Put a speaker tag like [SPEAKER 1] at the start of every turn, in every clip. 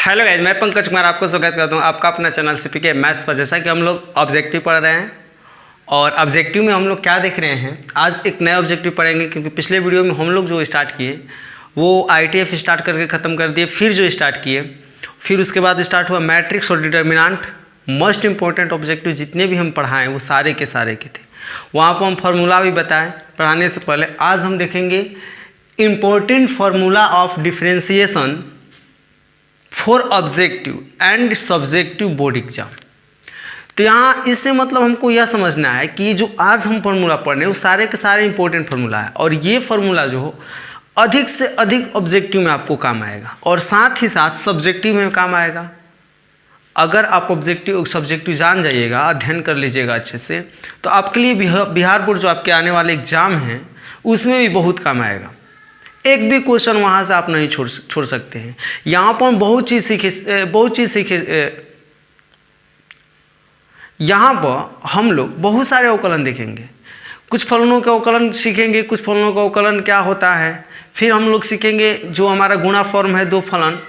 [SPEAKER 1] Hello guys, मैं पंकज कुमार आपको स्वागत करता हूँ आपका अपना चैनल सीपीके मैथ्स पर। जैसा कि हम लोग ऑब्जेक्टिव पढ़ रहे हैं और ऑब्जेक्टिव में हम लोग क्या देख रहे हैं, आज एक नया ऑब्जेक्टिव पढ़ेंगे। क्योंकि पिछले वीडियो में हम लोग जो स्टार्ट किए वो आईटीएफ स्टार्ट करके ख़त्म कर दिए, फिर जो स्टार्ट किए फिर उसके बाद स्टार्ट हुआ मैट्रिक्स और डिटर्मिनेंट। मोस्ट इंपॉर्टेंट ऑब्जेक्टिव जितने भी हम पढ़ाएँ वो सारे के थे। वहाँ पर हम फार्मूला भी बताएं पढ़ाने से पहले। आज हम देखेंगे important formula of differentiation for objective and subjective board exam. तो यहाँ इससे मतलब हमको यह समझना है कि जो आज हम फार्मूला पढ़ रहे हैं वो सारे के सारे इंपॉर्टेंट फार्मूला है और ये फार्मूला जो हो अधिक से अधिक ऑब्जेक्टिव में आपको काम आएगा और साथ ही साथ सब्जेक्टिव में काम आएगा। अगर आप ऑब्जेक्टिव सब्जेक्टिव जान जाइएगा, अध्ययन कर लीजिएगा अच्छे से, तो आपके लिए बिहार बोर्ड जो आपके आने वाले एग्जाम हैं उसमें भी बहुत काम आएगा। एक भी क्वेश्चन वहाँ से आप नहीं छोड़ सकते हैं। यहाँ पर हम बहुत चीज़ सीखे। यहाँ पर हम लोग बहुत सारे अवकलन देखेंगे। कुछ फलनों का अवकलन सीखेंगे, कुछ फलनों का अवकलन क्या होता है। फिर हम लोग सीखेंगे जो हमारा गुणा फॉर्म है दो फलन,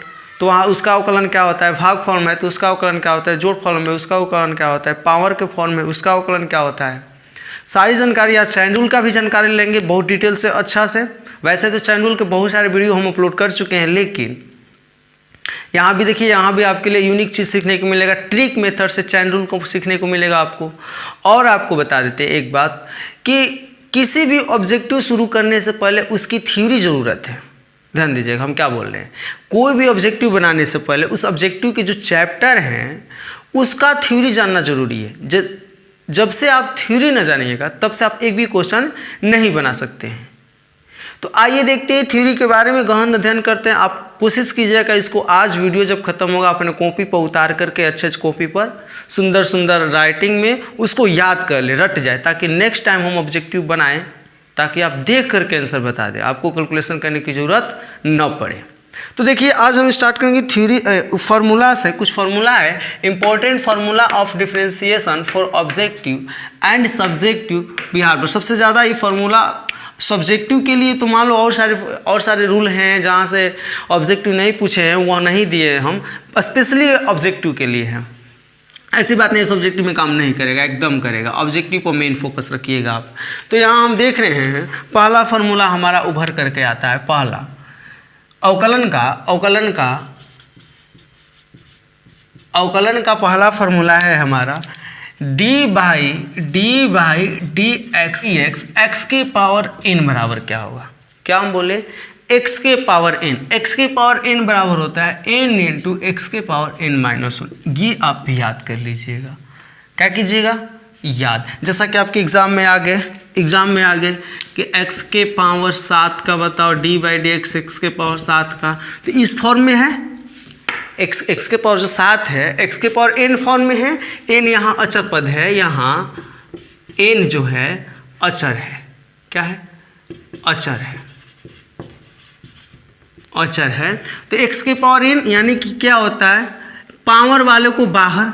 [SPEAKER 1] तो वहाँ उसका अवकलन क्या होता है। भाग फॉर्म है तो उसका अवकलन क्या होता है। जोड़ फॉर्म है उसका अवकलन क्या होता है। पावर के फॉर्म है उसका अवकलन क्या होता है। सारी जानकारी। आज चैन रूल का भी जानकारी लेंगे बहुत डिटेल से, अच्छा से। वैसे तो चैन रूल के बहुत सारे वीडियो हम अपलोड कर चुके हैं, लेकिन यहाँ भी देखिए, यहाँ भी आपके लिए यूनिक चीज़ सीखने को मिलेगा। ट्रिक मेथड से चैन रूल को सीखने को मिलेगा आपको। और आपको बता देते हैं एक बात कि किसी भी ऑब्जेक्टिव शुरू करने से पहले उसकी थ्योरी ज़रूरत है। ध्यान दीजिएगा हम क्या बोल रहे हैं। कोई भी ऑब्जेक्टिव बनाने से पहले उस ऑब्जेक्टिव के जो चैप्टर हैं उसका थ्योरी जानना जरूरी है। जब से आप थ्योरी न जानिएगा तब से आप एक भी क्वेश्चन नहीं बना सकते हैं। तो आइए देखते हैं थ्योरी के बारे में, गहन अध्ययन करते हैं। आप कोशिश कीजिएगा इसको आज वीडियो जब खत्म होगा अपने कॉपी पर उतार करके अच्छे कॉपी पर सुंदर सुंदर राइटिंग में उसको याद कर ले, रट जाए, ताकि नेक्स्ट टाइम हम ऑब्जेक्टिव बनाएं, ताकि आप देख करके आंसर बता दें, आपको कैलकुलेशन करने की ज़रूरत न पड़े। तो देखिए आज हम स्टार्ट करेंगे थ्योरी फार्मूला से। कुछ फार्मूला है important formula of differentiation for objective and subjective Bihar पर। सबसे ज़्यादा ये फार्मूला सब्जेक्टिव के लिए तो मान लो और सारे रूल हैं जहाँ से ऑब्जेक्टिव नहीं पूछे हैं, वह नहीं दिए, हम स्पेशली ऑब्जेक्टिव के लिए हैं। ऐसी बात नहीं सब्जेक्टिव में काम नहीं करेगा, एकदम करेगा। ऑब्जेक्टिव पर मेन फोकस रखिएगा आप। तो यहाँ हम देख रहे हैं पहला फार्मूला हमारा उभर करके आता है। पहला अवकलन का पहला फार्मूला है हमारा D by D x x के पावर n बराबर क्या होगा। क्या हम बोले, x के पावर n। x के पावर n बराबर होता है n इंटू एक्स के पावर n-1। ये आप याद कर लीजिएगा। क्या कीजिएगा, याद। जैसा कि आपके एग्जाम में आ गए कि x के पावर 7 का बताओ d बाई डी एक्स के पावर 7 का, तो इस फॉर्म में है। x के पावर जो 7 है x के पावर n फॉर्म में है। n यहाँ अचर पद है, यहाँ n जो है अचर है। क्या है, अचर है। तो x के पावर n यानी कि क्या होता है, पावर वाले को बाहर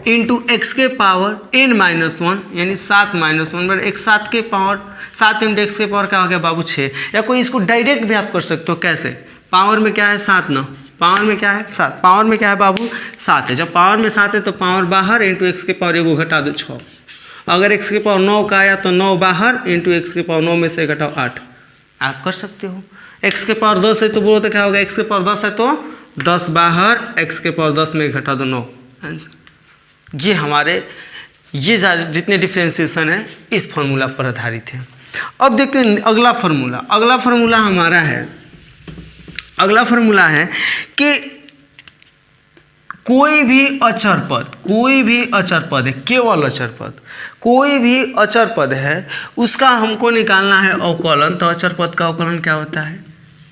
[SPEAKER 1] इंटू एक्स के पावर n-1 यानी 7-1 बट एक 7 के पावर 7 इंटू एक्स के पावर क्या हो गया बाबू 6। या कोई इसको डायरेक्ट भी आप कर सकते हो। कैसे, पावर में क्या है 7 9, पावर में क्या है 7, पावर में क्या है बाबू 7 है। जब पावर में 7 है तो पावर बाहर इंटू एक्स के पावर 1 घटा दो 6। अगर एक्स के पावर 9 का आया तो 9 बाहर इंटू एक्स के पावर 9 में से घटाओ 8। आप कर सकते हो। एक्स के पावर 10 है तो बोलो तो क्या होगा, एक्स के पावर 10 है तो 10 बाहर एक्स के पावर 10 में घटा दो 9। आंसर ये हमारे जितने डिफरेंशिएशन है इस फार्मूला पर आधारित है। अब देखते हैं अगला फार्मूला हमारा है। अगला फार्मूला है कि कोई भी अचर पद है, केवल अचर पद, कोई भी अचर पद है उसका हमको निकालना है अवकलन। तो अचर पद का अवकलन क्या होता है,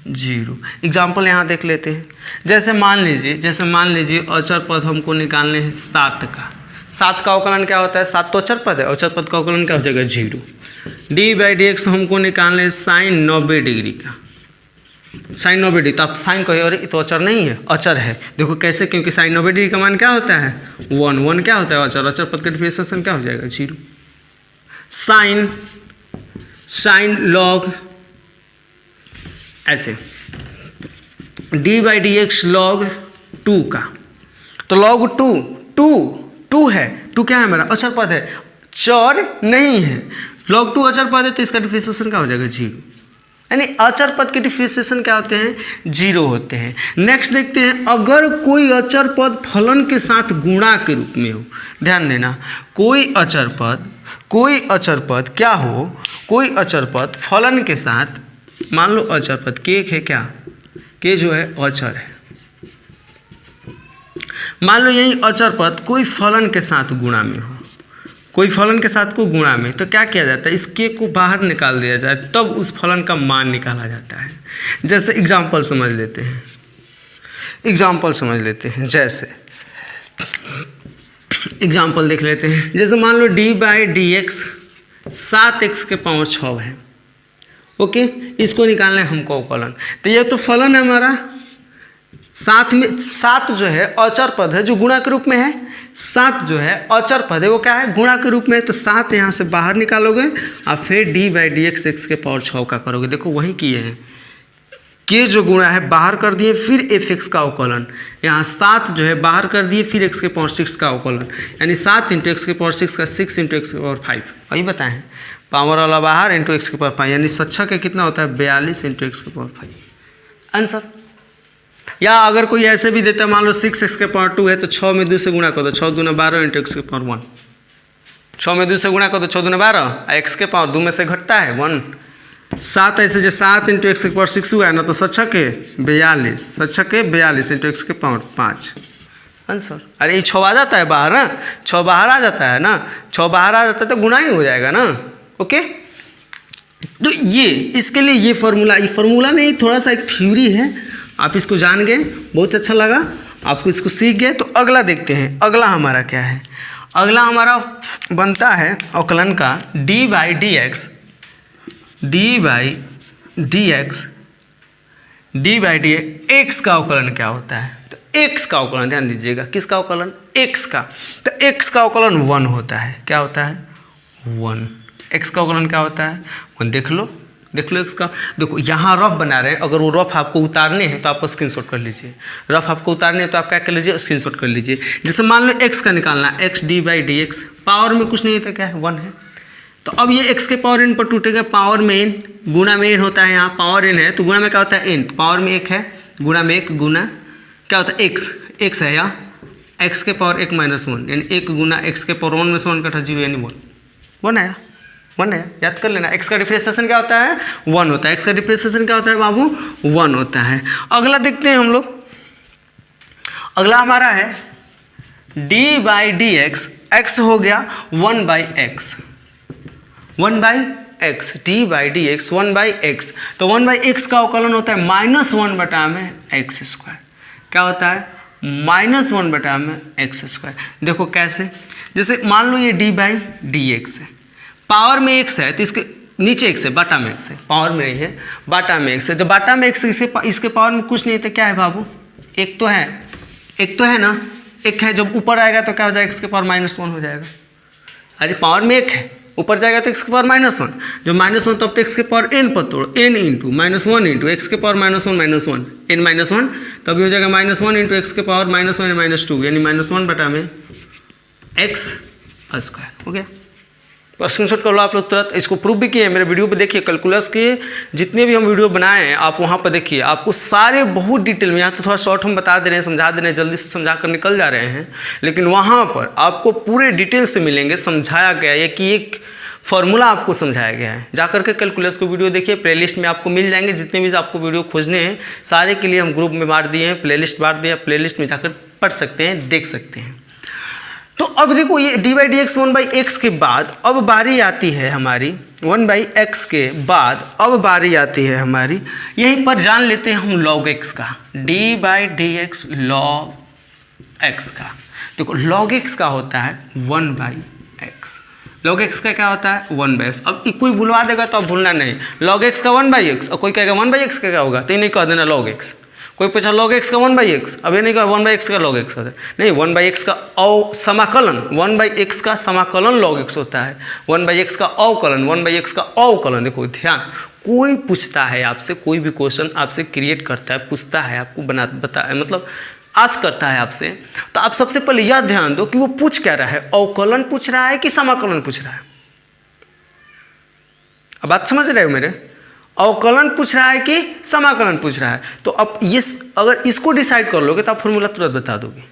[SPEAKER 1] 0। एग्जाम्पल यहाँ देख लेते हैं। जैसे मान लीजिए अचर पद हमको निकालने हैं 7 का अवकलन क्या होता है। 7 तो अचर पद है, अचर पद का अवकलन क्या हो जाएगा 0। डी बाई डी एक्स हमको निकालने हैं साइन 90 डिग्री का, साइन 90 डिग्री। तो आप साइन कहे अरे तो अचर नहीं है, अचर है। देखो कैसे, क्योंकि साइन 90 डिग्री का मान क्या होता है 1 क्या होता है अचर पद का डिफरेंशिएशन क्या हो जाएगा 0। साइन लॉग ऐसे D by D x log 2 का। तो log 2 है, 2 क्या है मेरा अचर पद है, चर नहीं है। log 2 अचर पद है तो इसका डिफरेंशिएशन क्या हो जाएगा 0, यानी अचर पद के डिफरेंशिएशन क्या होते हैं 0 होते हैं। नेक्स्ट देखते हैं, अगर कोई अचर पद फलन के साथ गुणा के रूप में हो, ध्यान देना, कोई अचर पद क्या हो, कोई अचर पद फलन के साथ, मान लो अचर पद के है क्या, के जो है अचर है, मान लो यही अचर पद कोई फलन के साथ गुणा में हो, कोई फलन के साथ को गुणा में, तो क्या किया जाता है, इस के को बाहर निकाल दिया जाए, तब उस फलन का मान निकाला जाता है। जैसे एग्जाम्पल समझ लेते हैं, जैसे एग्जाम्पल देख लेते हैं। जैसे मान लो D by D X 7x के पावर 6 है, ओके, इसको निकालना है हमको अवकलन। तो ये तो फलन है हमारा, साथ में 7 जो है अचर पद है जो गुणा के रूप में है, 7 जो है अचर पद है वो क्या है गुणा के रूप में है, तो 7 यहाँ से बाहर निकालोगे और फिर D by D x x के पावर 6 का करोगे। देखो वही किए हैं, के जो गुणा है बाहर कर दिए, फिर एफ एक्स का अवकलन, यहाँ 7 जो है बाहर कर दिए, फिर एक्स के पावर 6 का अवकलन, यानी 7 इंटू एक्स के पावर 6 का 6 इंटू एक्स के पावर 5, वही बताएं, पावर वाला बाहर इंटू एक्स के पावर 5, यानी 6 का कितना होता है 42 इंटू एक्स के पावर 5 आंसर। या अगर कोई ऐसे भी देता है, मान लो 6 एक्स के पावर 2 है तो 6 में 2 से गुणा कर दो, 6 दूना 12 इंटू एक्स के पावर 1, 6 में 2 से गुणा कर दो, 6 दूना 12, एक्स के पावर 2 में से घटता है 1, 7 ऐसे जो 7 इंटू एक्स के पावर 6 हुआ है ना, तो 6 के 42 इंटू एक्स के पावर 5 आंसर। अरे ये 6 आ जाता है बाहर ना, 6 बाहर आ जाता है ना, 6 बाहर आ जाता है तो गुणा ही हो जाएगा ना, ओके। तो ये इसके लिए ये फार्मूला नहीं, थोड़ा सा एक थ्योरी है, आप इसको जान गए, बहुत अच्छा लगा आपको, इसको सीख गए। तो अगला देखते हैं, अगला हमारा क्या है, अगला हमारा बनता है अवकलन का डी बाई डी एक्स का अवकलन क्या होता है। तो एक्स का अवकलन ध्यान दीजिएगा, किसका अवकलन, एक्स का। तो एक्स का अवकलन 1 होता है, क्या होता है 1, एक्स का अवकलन क्या होता है 1, देख लो एक्स का। देखो यहाँ रफ बना रहे हैं, अगर वो रफ आपको उतारने हैं तो आप स्क्रीनशॉट कर लीजिए, रफ आपको उतारने हैं तो आप क्या कर लीजिए स्क्रीनशॉट कर लीजिए। जैसे मान लो एक्स का निकालना, x d by D x, power में कुछ नहीं था, क्या है 1 है, तो अब ये एक्स के पावर एन पर टूटेगा, पावर में एन, गुणा में एन होता है, यहाँ पावर एन है तो गुणा में क्या होता है एन, पावर में 1 है, गुणा में 1, गुना क्या होता है एक्स है, या एक्स के पावर 1 माइनस 1, यानी 1 गुना एक्स के पावर 1 में से 1 कटा 0, यानी 1 आया, 1 है, याद कर लेना। एक्स का डिफरेंशिएशन क्या होता है 1 होता है, एक्स का डिफरेंशिएशन क्या होता है बाबू 1 होता है। अगला देखते हैं हम लोग, अगला हमारा है D by D x, x हो गया 1 by x, d by D x 1 by x, तो 1 बाई एक्स का अवकलन होता है -1 बटा में एक्स स्क्वायर, क्या होता है -1 बटा में एक्स स्क्वायर। देखो कैसे, जैसे मान लो ये डी बाई डी एक्स है, पावर में एक्स है तो इसके नीचे एक्स है, बाटा में एक्स है, पावर में नहीं है, बाटा में एक्स है, जब बाटा में एक्स इसके पावर में कुछ नहीं तो क्या है बाबू, एक तो है ना, एक है, जब ऊपर आएगा तो क्या हो जाएगा एक्स के पावर -1 हो जाएगा। अरे पावर में 1 है, ऊपर जाएगा तो एक्स के पावर -1, जब -1 तब तो एक्स के पावर n पर तोड़ो, n इंटू -1 इंटू एक्स के पावर -1 n -1, तभी हो जाएगा -1 इंटू एक्स के पावर -1 -2, यानी -1 बटा में एक्स स्क्वायर हो गया। तो स्क्रीनशॉट कर लो आप लोग तुरंत, इसको प्रूफ भी किए मेरे वीडियो पे देखिए, कैलकुलस के जितने भी हम वीडियो बनाए हैं आप वहाँ पर देखिए, आपको सारे बहुत डिटेल में, यहाँ तो थोड़ा शॉर्ट हम बता दे रहे हैं, समझा दे रहे हैं, जल्दी से समझा कर निकल जा रहे हैं, लेकिन वहाँ पर आपको पूरे डिटेल से मिलेंगे, समझाया गया है कि एक फार्मूला आपको समझाया गया है। जाकर के कैलकुलस को वीडियो देखिए, प्लेलिस्ट में आपको मिल जाएंगे, जितने भी आपको वीडियो खोजने हैं सारे के लिए हम ग्रुप में बांट दिए हैं, प्लेलिस्ट बांट दिया, प्लेलिस्ट में जाकर पढ़ सकते हैं, देख सकते हैं। तो अब देखो ये D by D x 1 by x के बाद अब बारी आती है हमारी 1 बाई एक्स के बाद अब बारी आती है हमारी, यहीं पर जान लेते हैं हम लॉग एक्स का, D by D x log x का। देखो लॉग एक्स का होता है 1 बाई एक्स, लॉग एक्स का क्या होता है 1 बाई एक्स। अब कोई भूलवा देगा तो अब भूलना नहीं, लॉग एक्स का 1 बाई एक्स, और कोई कहेगा 1 बाई एक्स का क्या होगा, तो ये नहीं कह देना लॉग एक्स। कोई पूछा log x का 1 बाई एक्स, अब ये नहीं कहा 1 बाई एक्स का log x होता है, नहीं 1 बाई एक्स का समाकलन, 1 बाई एक्स का समाकलन log x होता है, 1 बाई एक्स का अवकलन, 1 बाई एक्स का अवकलन। देखो ध्यान, कोई पूछता है आपसे, कोई भी क्वेश्चन आपसे क्रिएट करता है, पूछता है, आपको मतलब आस्क करता है आपसे, तो आप सबसे पहले यह ध्यान दो कि वो पूछ क्या रहा है, अवकलन पूछ रहा है कि समाकलन पूछ रहा है। अब बात समझ रहे हो मेरे? अवकलन पूछ रहा है कि समाकलन पूछ रहा है। तो अब ये अगर इसको डिसाइड कर लोगे तो आप फॉर्मूला तुरंत बता दोगे।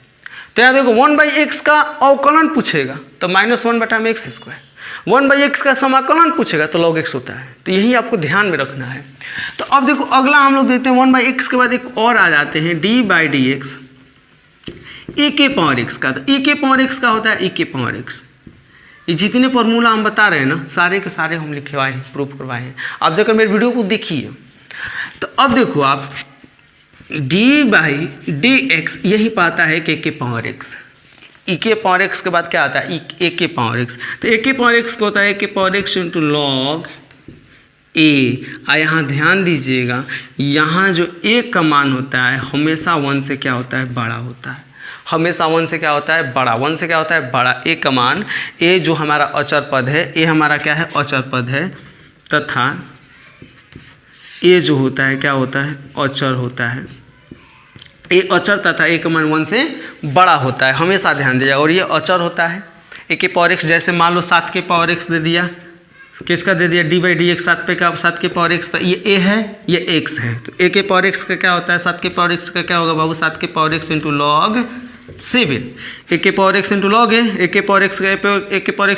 [SPEAKER 1] तो यहाँ देखो 1/x का अवकलन पूछेगा तो -1/x², 1/x का समाकलन पूछेगा तो log x होता है। तो यही आपको ध्यान में रखना है। तो अब देखो अगला हम लोग देखते हैं 1/x के बाद एक और आ जाते हैं d/dx e⁻x का। तो e⁻x का होता है e⁻x। ये जितने फॉर्मूला हम बता रहे हैं ना, सारे के सारे हम लिखवाए हैं, प्रूफ करवाए हैं। आप जाकर मेरे वीडियो को देखिए। तो अब देखो आप d/dx यही पाता है कि e⁻x। e⁻x के बाद क्या आता है e⁻x। तो e⁻x को होता है e⁻x × log a। यहाँ ध्यान दीजिएगा, यहाँ जो a का मान होता है हमेशा 1 से क्या होता है, बड़ा होता है। हमेशा 1 से क्या होता है, बड़ा। 1 से क्या होता है, बड़ा। a का मान, a जो हमारा अचर पद है, a हमारा क्या है, अचर पद है, तथा a जो होता है क्या होता है, अचर होता है। a अचर तथा a का मान 1 से बड़ा होता है, हमेशा ध्यान दीजिएगा। और ये अचर होता है e⁻x। जैसे मान लो 7⁻x दे दिया, किसका दे दिया, d/dx 7⁻x। तो ये a है, ये x है। तो a⁻x का क्या होता है, 7⁻x का क्या होगा बाबू, 7⁻x × log 7। a⁻x × log है, a⁻x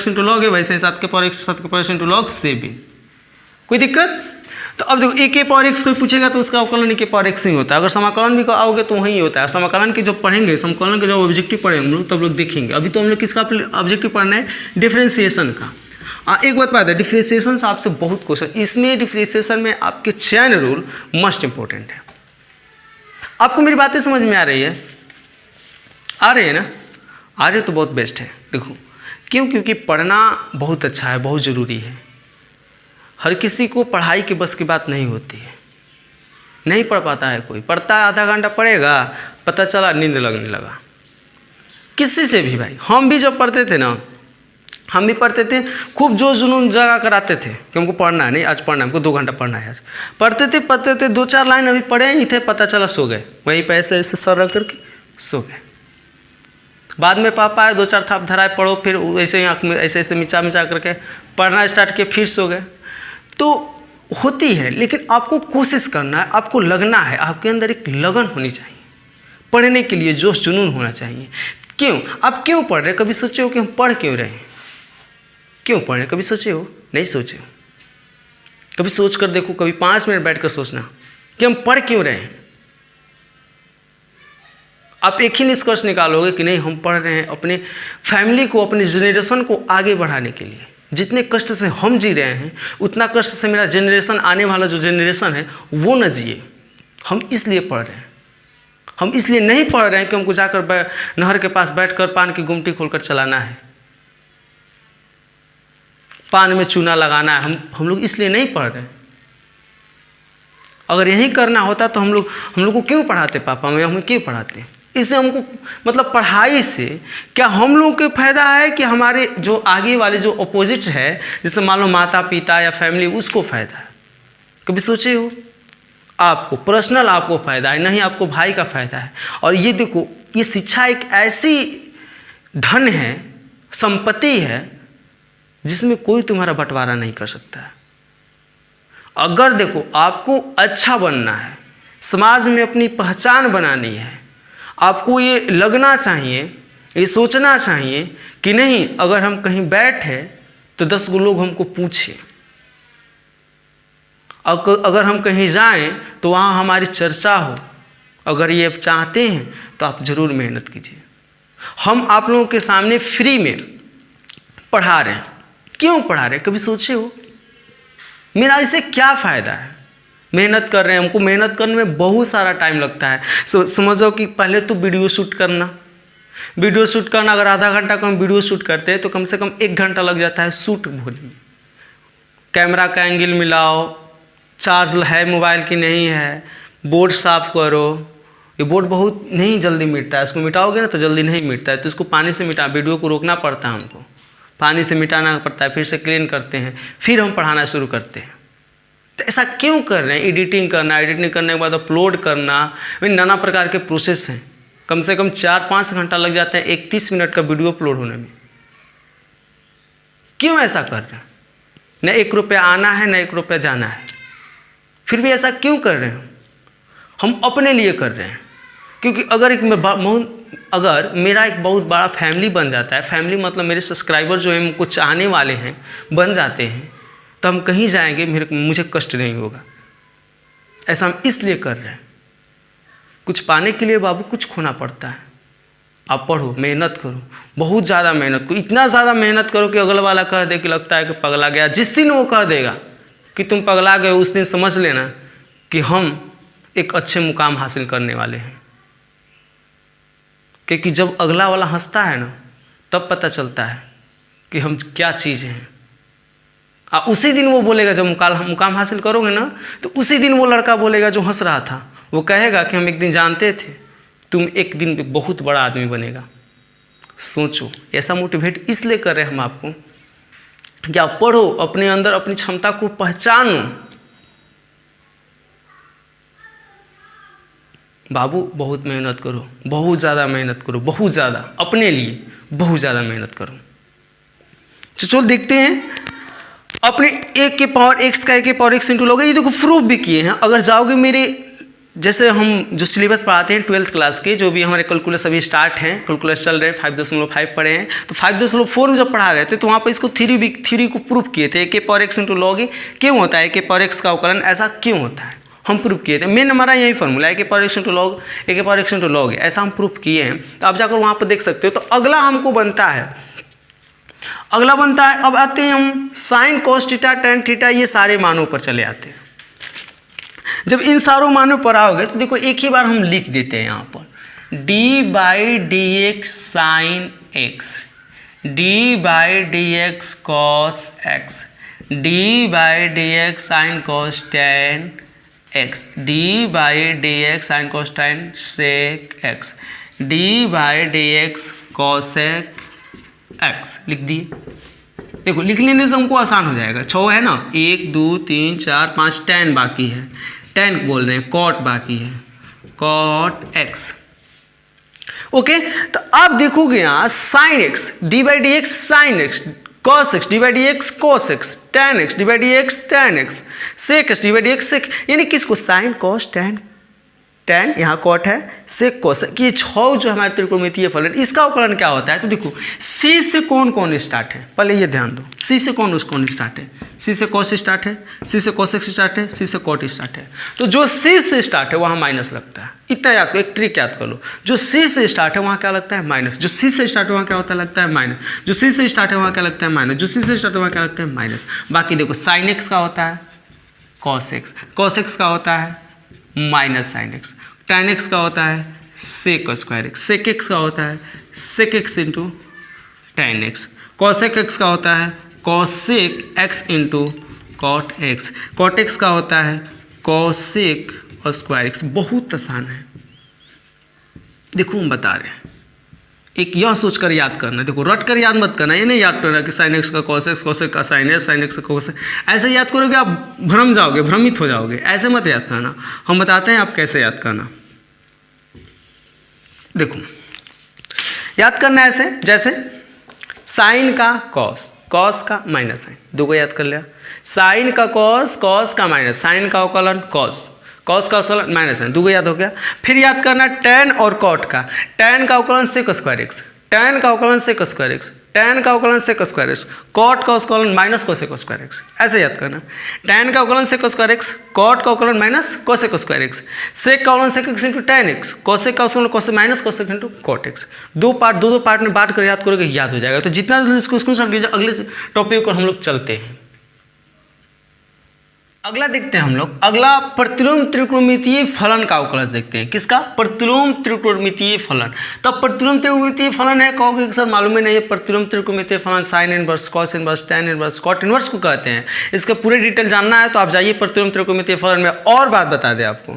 [SPEAKER 1] × log है, वैसे 7⁻x × log 7। कोई दिक्कत? तो अब देखो a⁻x कोई पूछेगा तो उसका अवकलन a⁻x ही होता है। अगर समाकलन भी आओगे तो वही होता है। समाकलन के जो पढ़ेंगे, समाकलन के जो ऑब्जेक्टिव पढ़ेंगे हम लोग, तब लोग देखेंगे। अभी तो हम लोग किसका ऑब्जेक्टिव पढ़ना है, डिफरेंशिएशन का। एक बात है, डिफरेंशिएशन से आपसे बहुत क्वेश्चन, इसमें डिफरेंशिएशन में आपके चैन रूल मस्ट इंपॉर्टेंट है। आपको मेरी बातें समझ में आ रही है? आ रही है ना? आ रही है तो बहुत बेस्ट है। देखो क्यों? क्योंकि पढ़ना बहुत अच्छा है, बहुत ज़रूरी है। हर किसी को पढ़ाई के बस की बात नहीं होती है, नहीं पढ़ पाता है। कोई पढ़ता है, आधा घंटा पढ़ेगा, पता चला नींद लगने लगा। किसी से भी भाई, हम भी जब पढ़ते थे ना, हम भी पढ़ते थे, खूब जोश जुनून जगा कराते थे कि हमको पढ़ना है, नहीं आज पढ़ना है, हमको 2 घंटा पढ़ना है। आज पढ़ते थे 2-4 लाइन अभी पढ़े ही थे, पता चला सो गए, वहीं पे ऐसे ऐसे सर रख करके सो गए। बाद में पापा आए, 2-4 थाप धराए, पढ़ो, फिर ऐसे ही आँख में ऐसे ऐसे मिचा करके पढ़ना स्टार्ट किया, फिर सो गए। तो होती है, लेकिन आपको कोशिश करना है, आपको लगना है, आपके अंदर एक लगन होनी चाहिए पढ़ने के लिए, जोश जुनून होना चाहिए। क्यों? आप क्यों पढ़ रहे हैं? कभी सोचे हो कि हम पढ़ क्यों रहे हैं, क्यों पढ़ रहे हैं? कभी सोचे हो? नहीं सोचे हो? कभी सोच कर देखो, कभी 5 मिनट बैठ कर सोचना कि हम पढ़ क्यों रहे हैं। आप एक ही निष्कर्ष निकालोगे कि नहीं, हम पढ़ रहे हैं अपने फैमिली को, अपने जनरेशन को आगे बढ़ाने के लिए। जितने कष्ट से हम जी रहे हैं, उतना कष्ट से मेरा जनरेशन, आने वाला जो जनरेशन है, वो न जिए। हम इसलिए पढ़ रहे हैं। हम इसलिए नहीं पढ़ रहे हैं कि हमको जाकर नहर के पास बैठकर पान की गुमटी खोलकर चलाना है, पान में चूना लगाना है। हम लोग इसलिए नहीं पढ़ रहे हैं। अगर यही करना होता तो हम लोग को क्यों पढ़ाते, पापा में हमें क्यों पढ़ाते? इससे हमको मतलब पढ़ाई से क्या हम लोगों को फायदा है कि हमारे जो आगे वाले जो अपोजिट है, जैसे मान लो माता पिता या फैमिली, उसको फायदा है? कभी सोचे हो? आपको पर्सनल आपको फायदा है, नहीं आपको भाई का फायदा है। और ये देखो, ये शिक्षा एक ऐसी धन है, संपत्ति है, जिसमें कोई तुम्हारा बंटवारा नहीं कर सकता है। अगर देखो आपको अच्छा बनना है, समाज में अपनी पहचान बनानी है, आपको ये लगना चाहिए, ये सोचना चाहिए कि नहीं, अगर हम कहीं बैठे तो 10 लोग हमको पूछे, अगर हम कहीं जाएं तो वहाँ हमारी चर्चा हो। अगर ये चाहते हैं तो आप ज़रूर मेहनत कीजिए। हम आप लोगों के सामने फ्री में पढ़ा रहे हैं। क्यों पढ़ा रहे हैं? कभी सोचे हो? मेरा इससे क्या फ़ायदा है? मेहनत कर रहे हैं, हमको मेहनत करने में बहुत सारा टाइम लगता है। समझो कि पहले तो वीडियो शूट करना, अगर आधा घंटा का हम वीडियो शूट करते हैं तो कम से कम 1 घंटा लग जाता है शूट होने में। कैमरा का एंगल मिलाओ, चार्ज है मोबाइल की नहीं है, बोर्ड साफ़ करो। ये बोर्ड बहुत नहीं जल्दी मिटता है, इसको मिटाओगे ना तो जल्दी नहीं मिटता है, तो इसको पानी से मिटा, वीडियो को रोकना पड़ता है, हमको पानी से मिटाना पड़ता है, फिर से क्लीन करते हैं, फिर हम पढ़ाना शुरू करते हैं। तो ऐसा क्यों कर रहे हैं? एडिटिंग करना, एडिटिंग करने के बाद अपलोड करना, नाना प्रकार के प्रोसेस हैं। कम से कम 4-5 घंटा लग जाते हैं 31 मिनट का वीडियो अपलोड होने में। क्यों ऐसा कर रहे हैं? न 1 रुपया आना है, न 1 रुपया जाना है, फिर भी ऐसा क्यों कर रहे हैं? हम अपने लिए कर रहे हैं। क्योंकि अगर मेरा एक बहुत बड़ा फैमिली बन जाता है, फैमिली मतलब मेरे सब्सक्राइबर जो हैं मुझको चाहने वाले हैं बन जाते हैं, तो हम कहीं जाएंगे मुझे कष्ट नहीं होगा। ऐसा हम इसलिए कर रहे हैं। कुछ पाने के लिए बाबू कुछ खोना पड़ता है। आप पढ़ो, मेहनत करो, बहुत ज़्यादा मेहनत करो, इतना ज़्यादा मेहनत करो कि अगला वाला कह दे कि लगता है कि पगला गया। जिस दिन वो कह देगा कि तुम पगला गए, उस दिन समझ लेना कि हम एक अच्छे मुकाम हासिल करने वाले हैं। क्योंकि जब अगला वाला हंसता है ना, तब पता चलता है कि हम क्या चीज़ हैं। उसी दिन वो बोलेगा, जब मुकाम हासिल करोगे ना, तो उसी दिन वो लड़का बोलेगा जो हंस रहा था, वो कहेगा कि हम एक दिन जानते थे तुम एक दिन बहुत बड़ा आदमी बनेगा। सोचो, ऐसा मोटिवेट इसलिए कर रहे हैं हम आपको कि आप पढ़ो, अपने अंदर अपनी क्षमता को पहचानो। बाबू बहुत मेहनत करो, बहुत ज़्यादा मेहनत करो, बहुत ज़्यादा, अपने लिए बहुत ज़्यादा मेहनत करो। तो चलो देखते हैं अपने एक के पावर एक्स का एक के पावर एक्स इंटू लोगे। ये देखो प्रूफ भी किए हैं। अगर जाओगे मेरे, जैसे हम जो सिलेबस पढ़ाते हैं 12th क्लास के, जो भी हमारे कैलकुलस अभी स्टार्ट हैं, कैलकुलस चल रहे हैं, 5.5 पढ़े हैं, तो 5.4 में जब पढ़ा रहे थे तो वहाँ पर इसको थ्री को प्रूफ किए थे। ए के पावर एक्स इंटू लॉग क्यों होता है, ए के पावर एक्स का अवकलन ऐसा क्यों होता है, हम प्रूफ किए थे। मेन हमारा यही फॉर्मूला है, ए के पावर एक्स इंटू लॉग, ए के पावर एक्स इंटू लॉग, ऐसा हम प्रूफ किए हैं। तो आप जाकर वहाँ पर देख सकते हो। तो अगला हमको बनता है, अब आते हैं हम sine cos theta tan theta, ये सारे मानों पर चले आते हैं। जब इन सारों मानों पर आओगे तो देखो एक ही बार हम लिख देते हैं यहाँ पर d/dx sine x, d/dx cos x, d/dx sine cos tan x, d/dx sine cos tan sec x, d/dx cosec x लिख दिए। देखो लिख लेने से हमको आसान हो जाएगा। 6 है ना, 1 2 3 4 5, 10 बाकी है, 10 बोल रहे हैं, कॉट बाकी है, कॉट एक्स। ओके, तो आप देखोगे यहाँ sine x d/dx sine x, cos x d/dx cos x, tan x d/dx tan x, sec x d/dx sec, यानी किसको साइन कॉस टेन, यहाँ कॉट है, सेक कोसेक, ये 6 जो हमारे त्रिकोणमितीय फलन, इसका अवकलन क्या होता है। तो देखो सी से कौन स्टार्ट है, पहले ये ध्यान दो, सी से कौन स्टार्ट है, सी से कॉस स्टार्ट है, सी से कोसेक स्टार्ट है, सी से कॉट स्टार्ट है। तो जो सी से स्टार्ट है वहाँ माइनस लगता है। इतना याद करो, एक ट्रिक याद कर लो, जो सी से स्टार्ट है वहाँ क्या लगता है, माइनस। जो सी से स्टार्ट है वहाँ क्या होता है, लगता है माइनस। जो सी से स्टार्ट है वहाँ क्या लगता है, माइनस। जो सी से स्टार्ट है वहाँ क्या लगता है, माइनस। बाकी देखो साइन एक्स का होता है कॉस एक्स, कॉस एक्स का होता है minus sine x, tan x का होता है sec square x, sec x का होता है sec x into tan x, cosec x का होता है cosec x into cot x, cot x का होता है कॉसेक स्क्वायर एक्स। बहुत आसान है। देखो हम बता रहे हैं, एक यह सोचकर याद करना, देखो रट कर याद मत करना, ये नहीं याद करना कि साइन एक्स का कॉस एक्स, कॉस एक्स का साइन एक्स, साइन एक्स का कॉस एक्स, ऐसे याद करोगे आप भ्रम जाओगे, भ्रमित हो जाओगे। ऐसे मत याद करना, हम बताते हैं आप कैसे याद करना। देखो याद करना ऐसे, जैसे साइन का कॉस, कॉस का माइनस साइन, दो को याद कर लिया। साइन का कॉस, कॉस का माइनस, साइन का अवकलन कॉस, कॉस का अवकलन माइनस साइन, दूगो याद हो गया। फिर याद करना टेन और कॉट का, टेन का अवकलन सेक स्क्वायर एक्स, टेन का अवकलन सेक स्क्वायर एक्स, टेन का अवकलन सेक स्क्वायर एक्स, कॉट का अवकलन माइनस कोसेक स्क्वायर एक्स, ऐसे याद करना। टेन का अवकलन सेक स्क्वायर एक्स, कॉट का अवकलन minus cosec square x, sec का अवकलन sec x into tan x, cosec का अवकलन cosec minus cosec into cot x. दो पार्ट में बांट कर याद करोगे, याद हो जाएगा। तो जितना जल्दी इसको स्क्रीनशॉट लीजिए, अगले टॉपिक पर हम लोग चलते हैं। अगला देखते हैं हम लोग, अगला प्रतिलोम त्रिकोणमितीय फलन का अवकलन देखते हैं। किसका, प्रतिलोम त्रिकोणमितीय फलन। तब प्रतिलोम त्रिकोणमितीय फलन है, कहोगे कि सर मालूम ही नहीं है। प्रतिलोम त्रिकोणमितीय फलन sine inverse, cos inverse, tan inverse, cot inverse को कहते हैं। इसका पूरे डिटेल जानना है तो आप जाइए प्रतिलोम त्रिकोणमितीय फलन में। और बात बता दें आपको,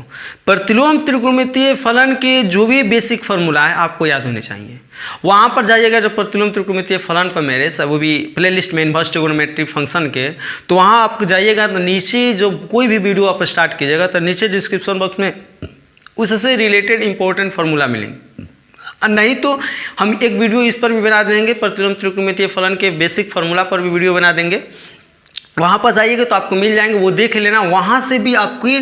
[SPEAKER 1] प्रतिलोम त्रिकोणमितीय फलन के जो भी बेसिक फार्मूला है आपको याद होने चाहिए। वहाँ पर जाइएगा जब प्रतिलोम त्रिकोणमितीय फलन पर मेरे सब, वो भी प्लेलिस्ट में इनवर्स ट्रिगोनोमेट्री फंक्शन के, तो वहाँ आप जाइएगा तो नीचे जो कोई भी वीडियो आप स्टार्ट कीजिएगा तो नीचे डिस्क्रिप्शन बॉक्स में उससे रिलेटेड इंपॉर्टेंट फार्मूला मिलेंगे, और नहीं तो हम एक वीडियो इस पर भी बना देंगे, प्रतिलोम त्रिकोणमितीय फलन के बेसिक फार्मूला पर भी वीडियो बना देंगे। वहाँ पर जाइएगा तो आपको मिल जाएंगे, वो देख लेना। वहाँ से भी आपके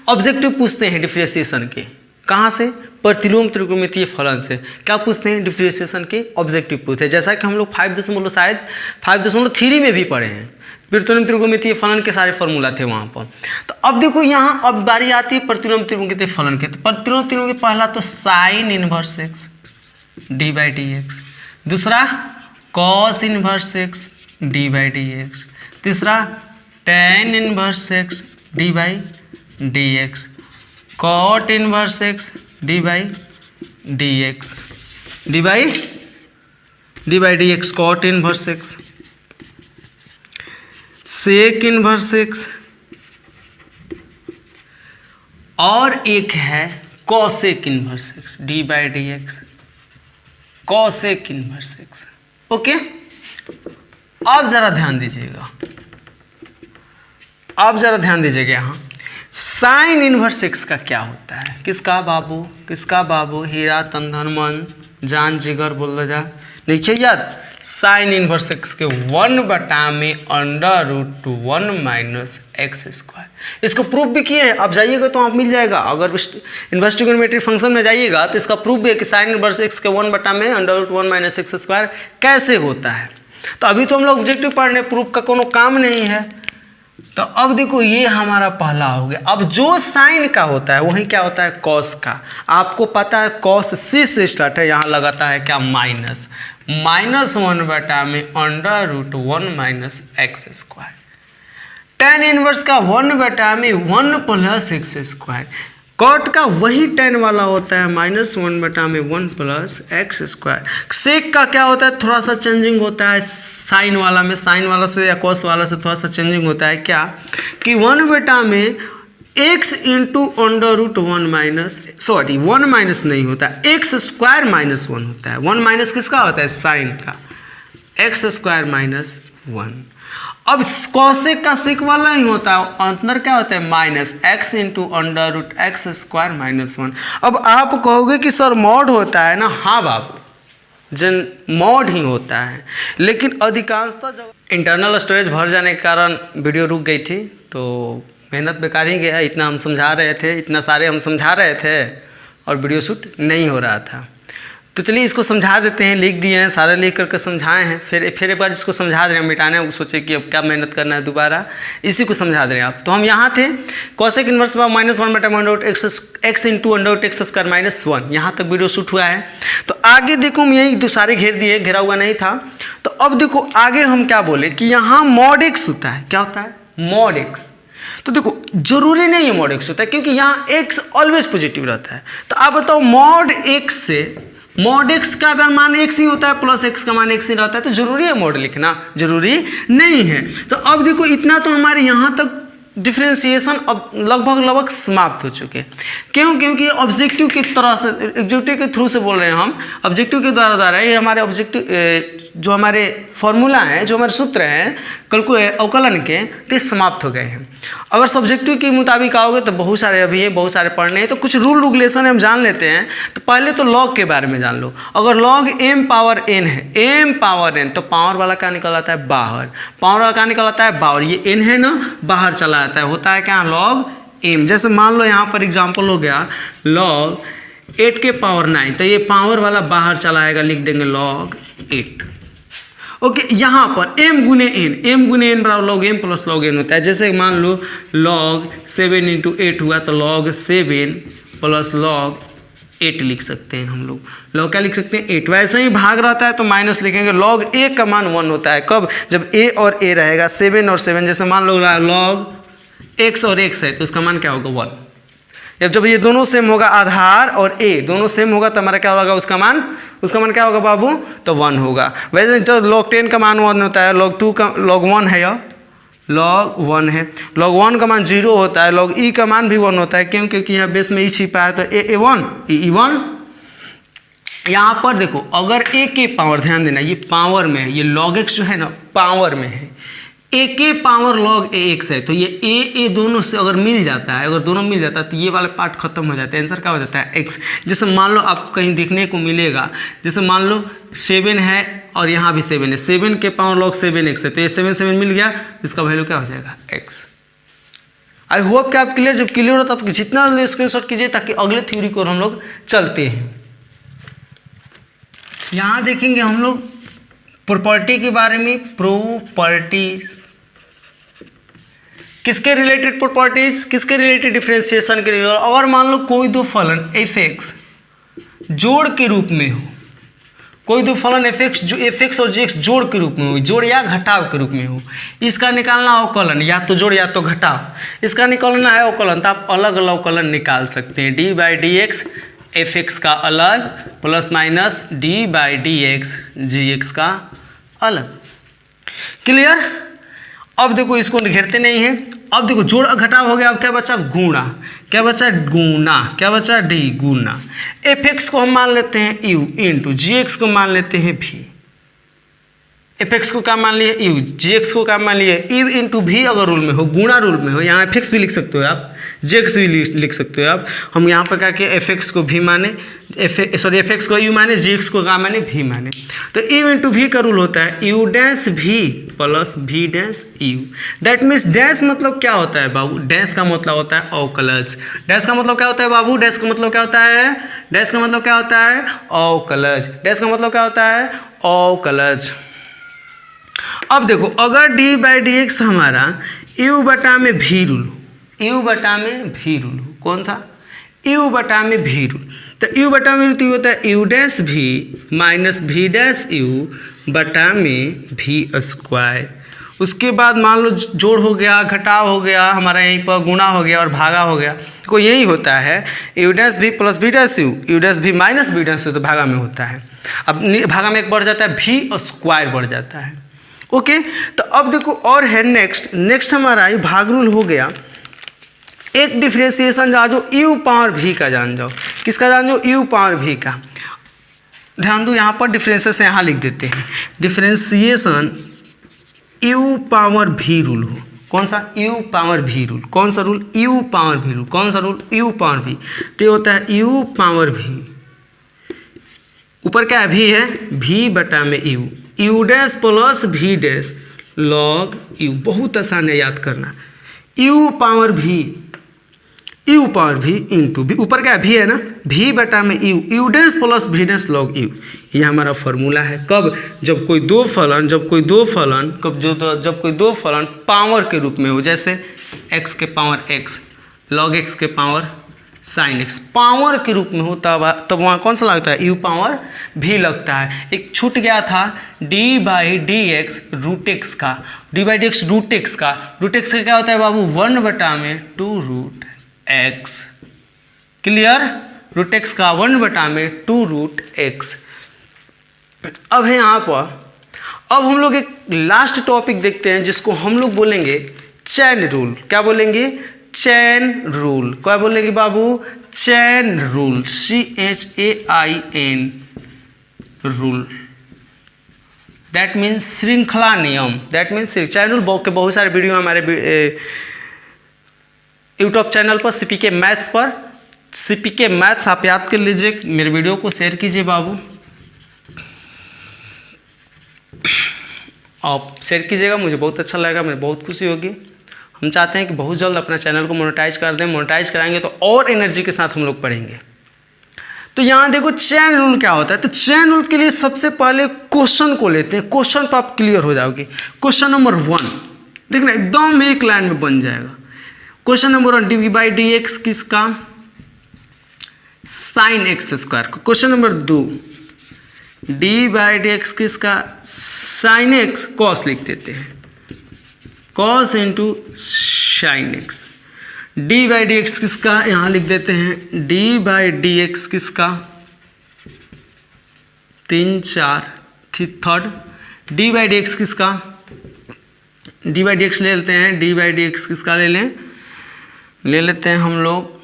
[SPEAKER 1] ऑब्जेक्टिव पूछते हैं डिफरेंशिएशन के। कहाँ से? प्रतिलोम त्रिकोणमितीय फलन से। क्या पूछते हैं? डिफरेंशिएशन के ऑब्जेक्टिव पूछते हैं। जैसा कि हम लोग 5.3 में भी पढ़े हैं, प्रतिलोम त्रिकोणमितीय फलन के सारे फार्मूला थे वहाँ पर। तो अब देखो यहाँ अब बारी आती है प्रतिलोम त्रिकोणमितीय फलन के। तो प्रतिलोम त्रिकोणमितीय पहला तो sine inverse x d by D x, दूसरा cos inverse x d by D x, तीसरा tan inverse x d by D x, cot inverse x d by D x, d by D x, cot inverse x, sec inverse x, और एक है cosec inverse x d by D x, cosec inverse x. Okay, अब जरा ध्यान दीजिएगा, अब जरा ध्यान दीजिएगा यहाँ साइन इनवर्स एक्स का क्या होता है। किसका बाबू? किसका बाबू? हीरा तंधन मन जान जिगर बोल दो जा। देखिए यार, साइन इनवर्स एक्स के 1/√1 माइनस एक्स स्क्वायर, इसको प्रूफ भी किए हैं। आप जाइएगा तो आप मिल जाएगा, अगर इनवर्स ट्रिगोनोमेट्रिक फंक्शन में जाइएगा तो इसका प्रूफ भी है कि साइन इनवर्स एक्स के 1/√1 माइनस एक्स स्क्वायर कैसे होता है। तो अभी तो हम लोग ऑब्जेक्टिव पढ़ रहे, प्रूफ का कोनो काम नहीं है। तो अब देखो ये हमारा पहला हो गया। अब जो साइन का होता है वही क्या होता है? कॉस का। आपको पता है कॉस सी से स्टार्ट है, यहाँ लगाता है क्या? -1/√1 minus x square. Tan inverse का 1/1 प्लस एक्स स्क्वायर। कॉट का वही टेन वाला होता है -1/1 प्लस एक्स स्क्वायर। सेक का क्या होता है? थोड़ा सा चेंजिंग होता है साइन वाला में, साइन वाला से या कॉस वाला से थोड़ा सा चेंजिंग होता है। क्या कि 1/में x into √1 minus, sorry 1 minus नहीं होता, एक्स स्क्वायर -1 होता है। 1 माइनस किसका होता है? साइन का, एक्स स्क्वायर -1। अब कॉसेक का सेक वाला ही होता है, अंतर क्या होता है? -x into √x square -1। अब आप कहोगे कि सर मॉड होता है ना? हाँ बाबू, जन मॉड ही होता है, लेकिन अधिकांशतः जब इंटरनल स्टोरेज भर जाने के कारण वीडियो रुक गई थी, तो मेहनत बेकार ही गया। इतना हम समझा रहे थे, इतना सारे हम समझा रहे थे और वीडियो शूट नहीं हो रहा था। तो चलिए इसको समझा देते हैं, लिख दिए हैं, सारे लिख करके समझाए हैं, फिर एक बार इसको समझा दे रहे हैं, मिटाने वो सोचे कि अब क्या मेहनत करना है दोबारा, इसी को समझा दे रहे हैं आप। तो हम यहाँ थे cosec inverse -1/x into √x square -1, यहाँ तक वीडियो शूट हुआ है। तो आगे देखो हम यही तो सारे घेर दिए, घेरा हुआ नहीं था। तो अब देखो आगे हम क्या बोले कि यहाँ मॉड एक्स होता है। क्या होता है? Mod x. तो देखो जरूरी नहीं है मॉड एक्स होता है, क्योंकि यहाँ x ऑलवेज पॉजिटिव रहता है। तो आप बताओ मॉड एक्स से, मॉड एक्स का अगर मान x ही होता है प्लस x का मान x ही रहता है, तो जरूरी है मॉड लिखना? जरूरी नहीं है। तो अब देखो इतना तो हमारे यहाँ तक डिफ्रेंसिएशन अब लगभग समाप्त हो चुके। क्यों? क्योंकि ऑब्जेक्टिव की तरह से, ऑब्जेक्टिव के थ्रू से बोल रहे हैं हम, ऑब्जेक्टिव के द्वारा ये हमारे ऑब्जेक्टिव जो हमारे फॉर्मूला हैं, जो हमारे सूत्र हैं अवकलन के, ते समाप्त हो गए हैं। अगर सब्जेक्टिव के मुताबिक आओगे तो बहुत सारे अभी है, बहुत सारे पढ़ने हैं। तो कुछ रूल रेगुलेशन हम जान लेते हैं। तो पहले तो लॉग के बारे में जान लो। अगर लॉग m पावर n है, m पावर n, तो पावर वाला क्या निकल आता है? बाहर। पावर वाला क्या निकल आता है? बाहर। ये n है ना, बाहर चला जाता है, होता है क्या? Log m। जैसे मान लो यहाँ पर एग्जाम्पल हो गया लॉग 8 के पावर 9, तो ये पावर वाला बाहर चला आएगा, लिख देंगे लॉग 8। ओके, यहाँ पर m गुने n बराबर log m plus log n होता है। जैसे मान लो लॉग 7 इंटू 8 हुआ, तो लॉग 7 प्लस लॉग 8 लिख सकते हैं हम लोग। लॉग क्या लिख सकते हैं? 8। वैसे ही भाग रहता है तो माइनस लिखेंगे। लॉग a का मान 1 होता है। कब? जब a और a रहेगा, 7 और 7। जैसे मान लो लॉग x और x है, तो उसका मान क्या होगा? 1। जब ये दोनों सेम होगा, आधार और a दोनों सेम होगा, तो हमारा क्या होगा? उसका मान क्या होगा बाबू? तो 1 होगा। वैसे जब लॉग 10 का मान 1 होता है, लॉग 2 का लॉग 1 है, या लॉग 1 है, लॉग 1 का मान 0 होता है, लॉग e का मान भी 1 होता है। क्यों? क्योंकि यहाँ बेस में e छिपा है, तो a1 e1। यहाँ पर देखो अगर a के पावर, ध्यान देना ये पावर में है, ये log x जो है ना पावर में है, ए के पावर लॉग ए एक्स है, तो ये ए दोनों से अगर मिल जाता है, अगर दोनों मिल जाता है तो ये वाला पार्ट खत्म हो जाता है, आंसर क्या हो जाता है एक्स। जैसे मान लो आपको कहीं देखने को मिलेगा, जैसे मान लो 7 है और यहाँ भी 7 है, 7 के पावर लॉग 7x है, तो ये 7 मिल गया, इसका वैल्यू क्या हो जाएगा एक्स। आई होप कि आप क्लियर, जब क्लियर हो तो आप जितना स्क्रीनशॉट कीजिए ताकि अगले थ्योरी को हम लोग चलते हैं। यहाँ देखेंगे हम लोग प्रॉपर्टी के बारे में, प्रॉपर्टीज किसके रिलेटेड, प्रॉपर्टीज किसके रिलेटेड, डिफरेंशिएशन के रिलेटेड। और मान लो कोई दो फलन f(x) जोड़ के रूप में हो, कोई दो फलन f(x) जो f(x) और g(x) जोड़ के रूप में हो, जोड़ या घटाव के रूप में हो, इसका निकालना अवकलन, या तो जोड़ या तो घटाव, इसका निकालना है अवकलन, तो आप अलग अलग अवकलन निकाल सकते हैं। d/dx f(x) का अलग प्लस माइनस d/dx g(x) का अलग। क्लियर। अब देखो इसको घेरते नहीं है, अब देखो जोड़ घटाव हो गया, अब क्या बचा गुणा, क्या बचा गुना, क्या बचा डी गुना। f(x) को हम मान लेते हैं u इंटू g(x) को मान लेते हैं v, f(x) को क्या मान लिए u, g(x) को क्या मान लिए u इंटू v। अगर रूल में हो, गुणा रूल में हो, यहाँ f(x) भी लिख सकते हो आप, g(x) भी लिख सकते हो आप। हम यहाँ पर क्या किया, f(x) को v माने, f(x) को u माने, g(x) को क्या माने v माने, तो u इंटू v का रूल होता है u dash v plus v dash u। That means dash मतलब क्या होता है बाबू, डैश का मतलब होता है अवकलज। डैश का मतलब क्या होता है बाबू, डैश का मतलब क्या होता है, डैश का मतलब क्या होता है अवकलज, डैश का मतलब क्या होता है अवकलज। अब देखो अगर d/dx हमारा u बटा में v रूल, u बटा में v रूल, कौन सा u बटा में v रूल, तो u बटा में रूल होता है u dash v minus v dash u बटा में v स्क्वायर। उसके बाद मान लो जोड़ हो गया, घटाव हो गया, हमारा यहीं पर गुणा हो गया और भागा हो गया, तो यही होता है u dash v plus v dash u, u dash v minus v dash u, तो भागा में होता है। अब भागा में एक बढ़ जाता है, v स्क्वायर बढ़ जाता है। ओके तो अब देखो और है नेक्स्ट हमारा ये भाग रूल हो गया। एक डिफरेंशिएशन जान जाओ u पावर v का, जान जाओ किसका, जान जाओ u पावर v का। ध्यान दो यहाँ पर डिफरेंशिएशन यहाँ लिख देते हैं, differentiation u power v rule हो, कौन सा u पावर v रूल, कौन सा rule u power v rule, कौन सा रूल u पावर v, तो ये होता है u पावर v, ऊपर क्या है v है, v बटा में u dash plus v dash log u, बहुत आसान है याद करना, u power v into v, ऊपर क्या है v है ना, v बटा में u dash plus v dash log u, ये हमारा फॉर्मूला है। कब, जब कोई दो फलन पावर के रूप में हो, जैसे x के पावर x लॉग x के पावर साइन x पावर के रूप में हो, तब वहाँ कौन सा लगता है u पावर v लगता है। एक छूट गया था d/dx रूट x का, d/dx रूट x का क्या होता है बाबू 1 बटा में 2 root x। Clear, root x का 1 बटा में 2 रूट x। अब है यहाँ पर, अब हम लोग एक लास्ट टॉपिक देखते हैं जिसको हम लोग बोलेंगे चैन रूल। क्या बोलेंगे, चैन रूल। क्या बोलेंगे बाबू, chain rule, CHAIN rule, that means श्रृंखला नियम, दैट मीन्स चैन रूल के बहुत सारे वीडियो हमारे यूट्यूब चैनल पर CPK मैथ्स पर, CPK मैथ्स आप याद कर लीजिए, मेरे वीडियो को शेयर कीजिए बाबू, आप शेयर कीजिएगा, मुझे बहुत अच्छा लगेगा, मुझे बहुत खुशी होगी। हम चाहते हैं कि बहुत जल्द अपना चैनल को मोनेटाइज कर दें, मोनेटाइज कराएंगे तो और एनर्जी के साथ हम लोग पढ़ेंगे। तो यहाँ देखो चैन रूल क्या होता है, तो चैन रूल के लिए सबसे पहले क्वेश्चन को लेते हैं, क्वेश्चन पर आप क्लियर हो जाओगे। क्वेश्चन नंबर 1 देखना एकदम एक लाइन में बन जाएगा। क्वेश्चन नंबर 1 d/dx किसका, साइन x स्क्वायर का। क्वेश्चन नंबर 2 d/dx किसका, साइन x, कॉस लिख देते हैं, cos into sine x। d/dx किसका, यहाँ लिख देते हैं d/dx किसका 3 4 थर्ड, d/dx किसका, d/dx ले लेते हैं, d/dx किसका ले लेते हैं हम लोग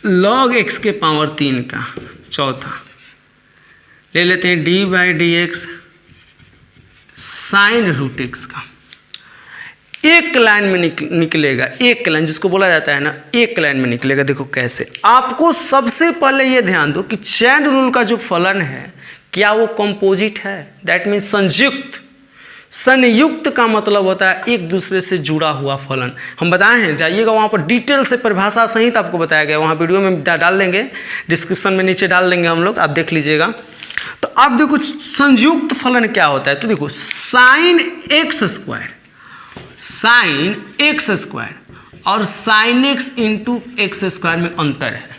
[SPEAKER 1] log x के पावर 3 का चौथा, ले लेते हैं d/dx साइन रूट एक्स का एक लाइन में निकलेगा, एक लाइन जिसको बोला जाता है ना, एक लाइन में निकलेगा। देखो कैसे, आपको सबसे पहले ये ध्यान दो कि चैन रूल का जो फलन है क्या वो कंपोजिट है, दैट मीन्स संयुक्त। संयुक्त का मतलब होता है एक दूसरे से जुड़ा हुआ फलन। हम बताए हैं, जाइएगा वहाँ पर डिटेल से परिभाषा सहित आपको बताया गया, वहाँ वीडियो में डाल देंगे, डिस्क्रिप्शन में नीचे डाल देंगे हम लोग, आप देख लीजिएगा। तो आप देखो संयुक्त फलन क्या होता है, तो देखो sine x square, sine x square और sine x into x square में अंतर है।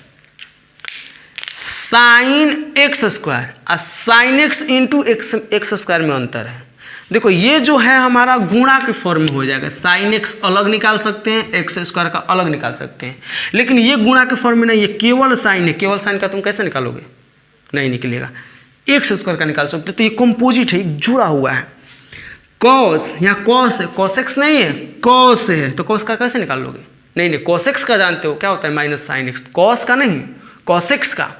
[SPEAKER 1] साइन एक्स स्क्वायर और sine x into x square में अंतर है। देखो ये जो है हमारा गुणा के फॉर्म में हो जाएगा, साइन एक्स अलग निकाल सकते हैं, एक्स स्क्वायर का अलग निकाल सकते हैं, लेकिन ये गुणा के फॉर्म में नहीं, ये केवल साइन है। केवल साइन का तुम कैसे निकालोगे, नहीं निकलेगा। एक्स स्क्वायर का निकाल सकते हो, तो ये कंपोजिट है, जुड़ा हुआ है। कॉस, यहाँ कॉस है, कॉस एक्स नहीं है, कॉस है, तो कॉस का कैसे निकाल लोगे, नहीं कॉस एक्स का जानते हो क्या होता है, माइनस साइन एक्स, कॉस का नहीं, कॉस एक्स का।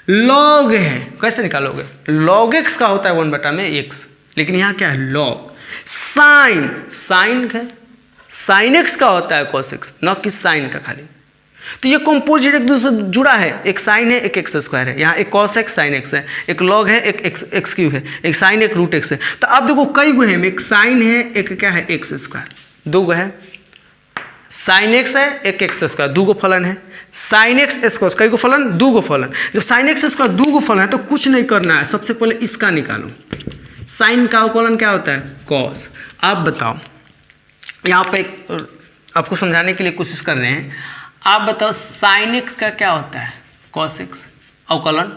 [SPEAKER 1] लॉग है, कैसे निकालोगे, लॉग एक्स का होता है 1/x, लेकिन यहाँ क्या है लॉग। साइन, साइन है, साइन एक्स का होता है कॉस एक्स, न कि साइन का खाली। तो ये कंपोजिट एक दूसरे से जुड़ा है, एक साइन है एक एक्स स्क्वायर है, यहाँ एक कॉस एक्स साइन एक्स है, एक लॉग है एक एक्स क्यूब है, एक साइन एक रूट एक्स है। तो आप देखो कई गो है, एक साइन है एक क्या है एक्स स्क्वायर, दो गो है, साइन एक्स है एक एक्स स्क्वायर, दो गो फलन है, साइन एक्स स्क्वायर, कई गो फलन, दो गो फलन। जब साइन एक्स स्क्वायर दो गो फलन है तो कुछ नहीं करना है, सबसे पहले इसका निकालो। साइन का अवकलन क्या होता है, कॉस। आप बताओ, यहाँ पे आपको समझाने के लिए कोशिश कर रहे हैं, आप बताओ साइन एक्स का क्या होता है, कॉस एक्स, अवकलन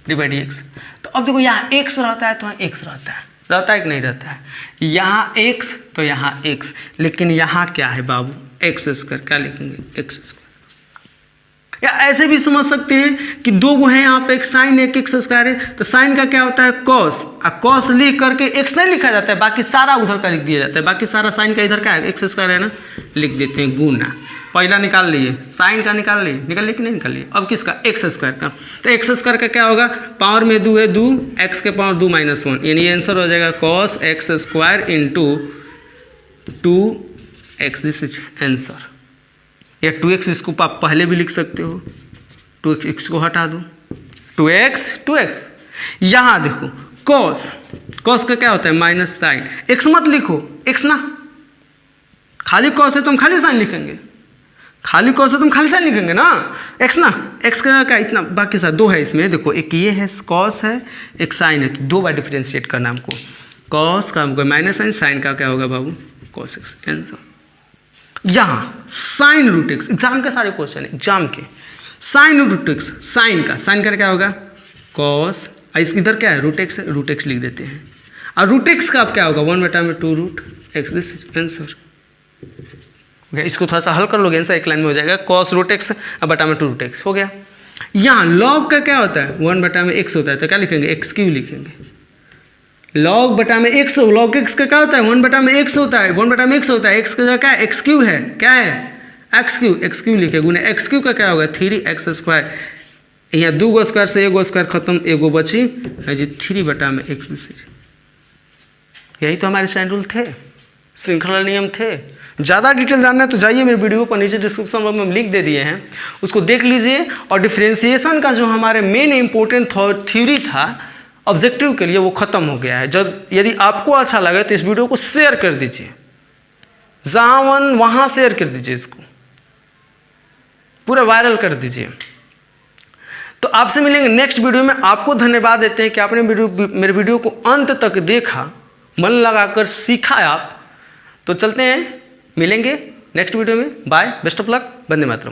[SPEAKER 1] डिवाइड एक्स। तो अब देखो यहाँ एक्स रहता है तो यहाँ एक्स रहता है कि नहीं रहता है, यहाँ एक्स तो यहाँ एक्स, लेकिन यहाँ क्या है बाबू, एक्स स्क्वायर, क्या लिखेंगे एक्स स्क्वायर। या ऐसे भी समझ सकते हैं कि दो गो हैं यहाँ पे, एक साइन एक एक्स स्क्वायर है, तो साइन का क्या होता है कॉस, और कॉस लिख करके एक्स नहीं लिखा जाता है, बाकी सारा उधर का लिख दिया जाता है, बाकी सारा साइन का इधर का है एक्स स्क्वायर है ना, लिख देते हैं गुना। पहला निकाल लिए, साइन का निकाल लिए कि नहीं निकाल लिए, अब किसका, एक्स स्क्वायर का। तो एक्स स्क्वायर का क्या होगा, पावर में 2 है 2, एक्स के पावर 2 - 1, यानी आंसर हो जाएगा cos x square into 2x, this is answer. या 2x इसको आप पहले भी लिख सकते हो, 2x को हटा दो, 2x। यहाँ देखो कॉस, कॉस का क्या होता है माइनस साइन, एक्स मत लिखो, एक्स ना, खाली कॉस है तो हम खाली साइन लिखेंगे, खाली कॉस है तुम खाली साइन लिखेंगे ना, एक्स ना, एक्स का क्या इतना, बाकी सारा दो है इसमें, देखो एक ये है कॉस है एक साइन है, तो दो बार डिफ्रेंशिएट करना हमको, कॉस का हमको माइनस साइन, साइन का क्या होगा बाबू कॉस एक्स, आंसर। यहाँ साइन रूट एक्स, एग्जाम के सारे क्वेश्चन है एग्जाम के, साइन रूट एक्स, साइन का क्या होगा कॉस, इस इधर क्या है रूट एक्स लिख देते हैं, और रूट एक्स का अब क्या होगा 1/2 root x, this is answer. इसको थोड़ा सा हल कर लोगे, आंसर एक लाइन में हो जाएगा, कॉस रूट एक्स बटा में 2 रूट एक्स हो गया। यहाँ लॉग का क्या होता है 1/x होता है, तो क्या लिखेंगे एक्स क्यू लिखेंगे, लॉग बटा में एक्स, लॉग एक्स का क्या होता है 1/x होता है, 1/x होता है, एक्स का क्या है एक्स क्यू है, क्या है एक्स क्यू लिखे गुने एक्स क्यू का क्या होगा 3x स्क्वायर, यहाँ 2 गो स्क्वायर से 1 गो स्क्वायर खत्म, 1 गो बची है जी 3/x। यही तो हमारे साइन रूल थे, श्रृंखला नियम थे। ज़्यादा डिटेल जानना है तो जाइए मेरे वीडियो पर, नीचे डिस्क्रिप्शन बॉक्स में हम लिंक दे दिए हैं, उसको देख लीजिए। और डिफ्रेंसिएशन का जो हमारे मेन इंपॉर्टेंट थ्योरी था ऑब्जेक्टिव के लिए वो ख़त्म हो गया है। जब यदि आपको अच्छा लगे तो इस वीडियो को शेयर कर दीजिए, जहाँ मन वहाँ शेयर कर दीजिए, इसको पूरा वायरल कर दीजिए। तो आपसे मिलेंगे नेक्स्ट वीडियो में। आपको धन्यवाद देते हैं कि आपने मेरे वीडियो को अंत तक देखा, मन लगाकर सीखा आप। तो चलते हैं, मिलेंगे नेक्स्ट वीडियो में। बाय, बेस्ट ऑफ लक, वंदे मातरम।